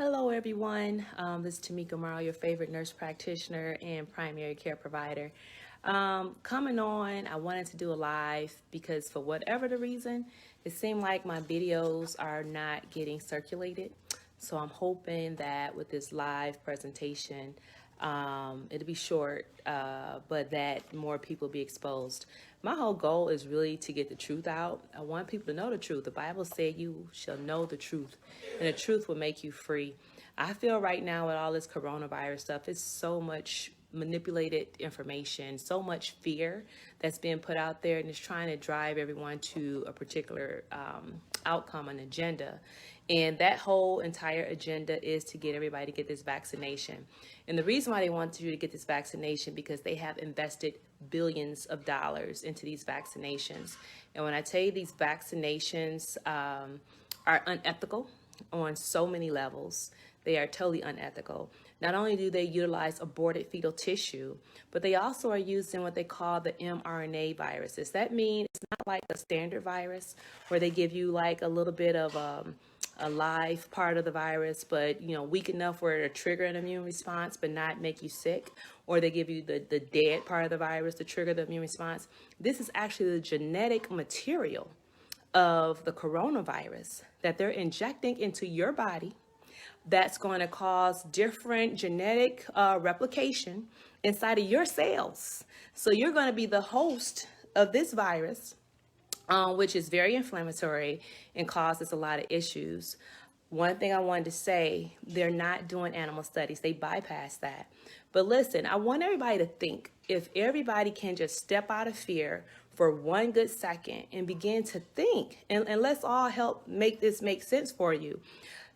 Hello, everyone. This is Tamika Morrow, your favorite nurse practitioner and primary care provider. Coming on, I wanted to do a live because for whatever the reason, it seemed like my videos are not getting circulated. So I'm hoping that with this live presentation, it'll be short, but that more people be exposed. My whole goal is really to get the truth out. I want people to know the truth. The Bible said you shall know the truth, and the truth will make you free. I feel right now with all this coronavirus stuff, it's so much manipulated information, so much fear that's being put out there, and it's trying to drive everyone to a particular outcome, an agenda. And that whole entire agenda is to get everybody to get this vaccination. And the reason why they want you to get this vaccination because they have invested billions of dollars into these vaccinations. And when I tell you these vaccinations are unethical on so many levels, they are totally unethical. Not only do they utilize aborted fetal tissue, but they also are using what they call the mRNA viruses. That means it's not like a standard virus where they give you like a little bit of a live part of the virus, but weak enough where it'll trigger an immune response but not make you sick, or they give you the dead part of the virus to trigger the immune response. This is actually the genetic material of the coronavirus that they're injecting into your body that's going to cause different genetic replication inside of your cells. So you're going to be the host of this virus, which is very inflammatory and causes a lot of issues. One thing I wanted to say, they're not doing animal studies. They bypass that. But listen, I want everybody to think, if everybody can just step out of fear for one good second and begin to think, and let's all help make this make sense for you.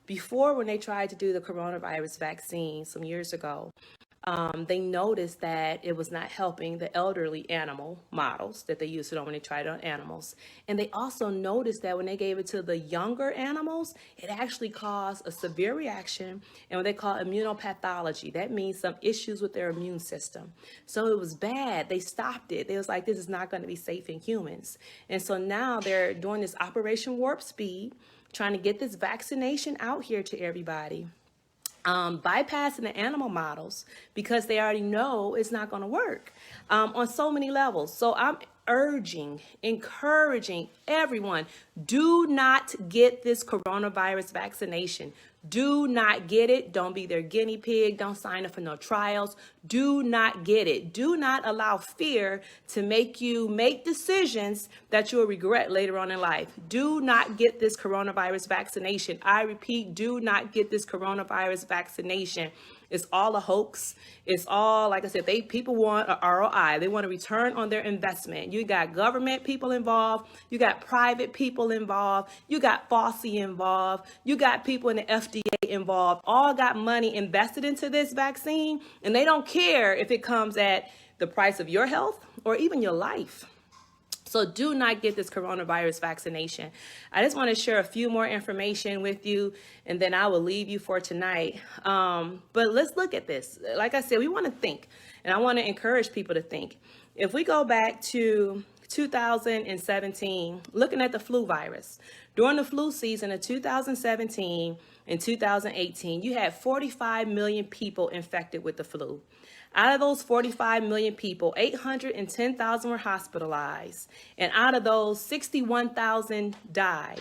Before, when they tried to do the coronavirus vaccine some years ago, they noticed that it was not helping the elderly animal models that they used it on when they tried it on animals. And they also noticed that when they gave it to the younger animals, it actually caused a severe reaction and what they call immunopathology. That means some issues with their immune system. So it was bad. They stopped it. They was like, this is not going to be safe in humans. And so now they're doing this Operation Warp Speed, trying to get this vaccination out here to everybody, bypassing the animal models because they already know it's not going to work on so many levels. So I'm encouraging everyone, do not get this coronavirus vaccination. Do not get it. Don't be their guinea pig. Don't sign up for no trials. Do not get it. Do not allow fear to make you make decisions that you'll regret later on in life. Do not get this coronavirus vaccination. I repeat, do not get this coronavirus vaccination. It's all a hoax. It's all, like I said, people want a ROI. They want a return on their investment. You got government people involved. You got private people involved. You got Fauci involved. You got people in the FDA involved. All got money invested into this vaccine, and they don't care if it comes at the price of your health or even your life. So do not get this coronavirus vaccination. I just want to share a few more information with you, and then I will leave you for tonight. But let's look at this. Like I said, we want to think, and I want to encourage people to think. If we go back to 2017, looking at the flu virus, during the flu season of 2017 and 2018, you had 45 million people infected with the flu. Out of those 45 million people, 810,000 were hospitalized, and out of those, 61,000 died.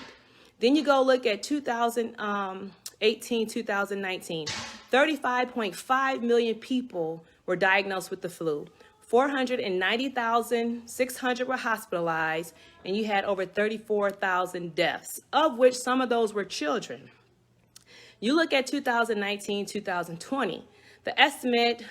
Then you go look at 2018, 2019, 35.5 million people were diagnosed with the flu. 490,600 were hospitalized, and you had over 34,000 deaths, of which some of those were children. You look at 2019, 2020. The estimate,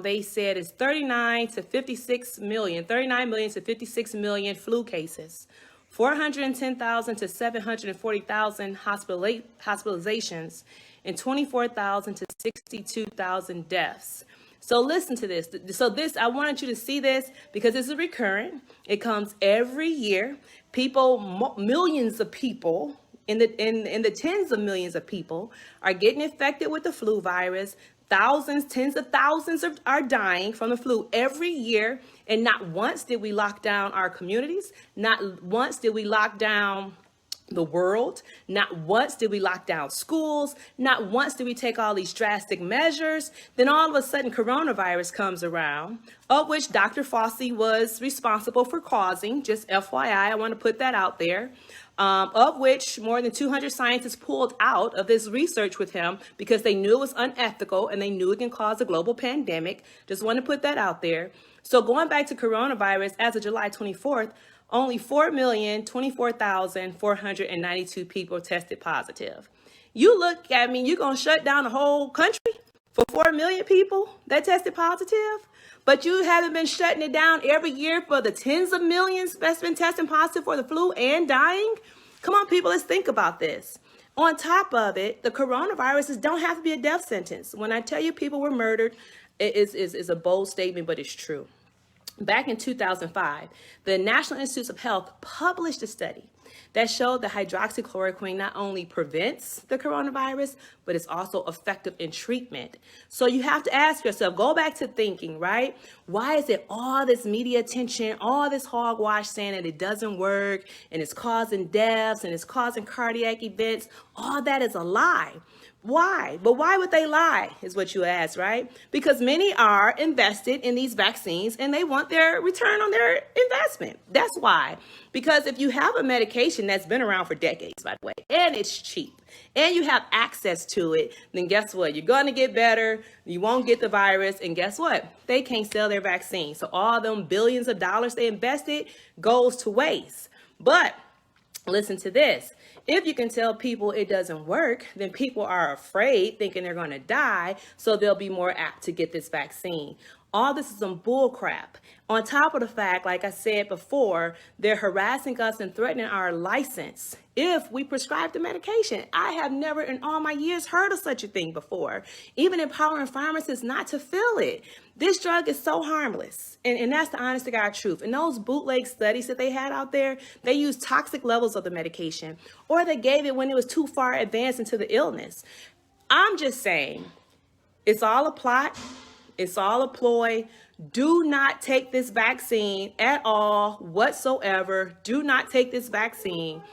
they said, is 39 to 56 million, 39 million to 56 million flu cases, 410,000 to 740,000 hospitalizations, and 24,000 to 62,000 deaths. So listen to this. So this, I wanted you to see this because this is recurrent. It comes every year. People, millions of people, in the tens of millions of people are getting infected with the flu virus. Thousands, tens of thousands are dying from the flu every year. And not once did we lock down our communities. Not once did we lock down the world. Not once did we lock down schools. Not once did we take all these drastic measures. Then all of a sudden, coronavirus comes around, of which Dr. Fauci was responsible for causing. Just FYI, I want to put that out there. Of which more than 200 scientists pulled out of this research with him because they knew it was unethical and they knew it can cause a global pandemic. Just want to put that out there. So going back to coronavirus, as of July 24th, only 4,024,492 people tested positive. You look at me, you're going to shut down the whole country for 4 million people that tested positive? But you haven't been shutting it down every year for the tens of millions that's been testing positive for the flu and dying? Come on, people, let's think about this. On top of it, the coronaviruses don't have to be a death sentence. When I tell you people were murdered, it is a bold statement, but it's true. Back in 2005, the National Institutes of Health published a study that showed that hydroxychloroquine not only prevents the coronavirus, but it's also effective in treatment. So you have to ask yourself, go back to thinking, right? Why is it all this media attention, all this hogwash saying that it doesn't work and it's causing deaths and it's causing cardiac events? All that is a lie. Why? But why would they lie is what you ask, right? Because many are invested in these vaccines and they want their return on their investment. That's why. Because if you have a medication that's been around for decades, by the way, and it's cheap, and you have access to it, then guess what? You're going to get better. You won't get the virus. And guess what? They can't sell their vaccine. So all them billions of dollars they invested goes to waste. But listen to this. If you can tell people it doesn't work, then people are afraid, thinking they're going to die, so they'll be more apt to get this vaccine. All this is some bull crap. On top of the fact, like I said before, they're harassing us and threatening our license if we prescribe the medication. I have never in all my years heard of such a thing before. Even empowering pharmacists not to fill it. This drug is so harmless. And that's the honest to God truth. And those bootleg studies that they had out there, they used toxic levels of the medication, or they gave it when it was too far advanced into the illness. I'm just saying, it's all a plot. It's all a ploy. Do not take this vaccine at all whatsoever. Do not take this vaccine.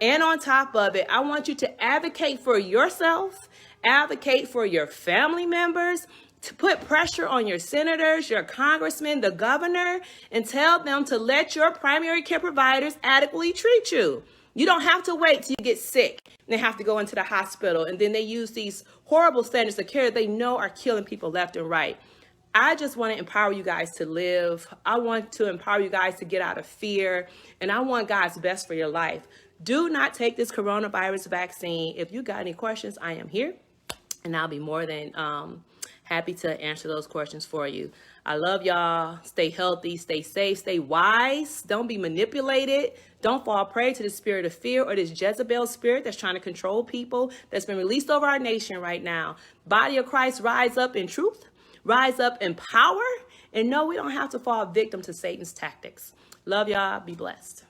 And on top of it, I want you to advocate for yourself, advocate for your family members, to put pressure on your senators, your congressmen, the governor, and tell them to let your primary care providers adequately treat you. You don't have to wait till you get sick and they have to go into the hospital. And then they use these horrible standards of care they know are killing people left and right. I just want to empower you guys to live. I want to empower you guys to get out of fear. And I want God's best for your life. Do not take this coronavirus vaccine. If you got any questions, I am here. And I'll be more than happy to answer those questions for you. I love y'all. Stay healthy, stay safe, stay wise. Don't be manipulated. Don't fall prey to the spirit of fear or this Jezebel spirit that's trying to control people that's been released over our nation right now. Body of Christ, rise up in truth. Rise up in power, and no, we don't have to fall victim to Satan's tactics. Love y'all. Be blessed.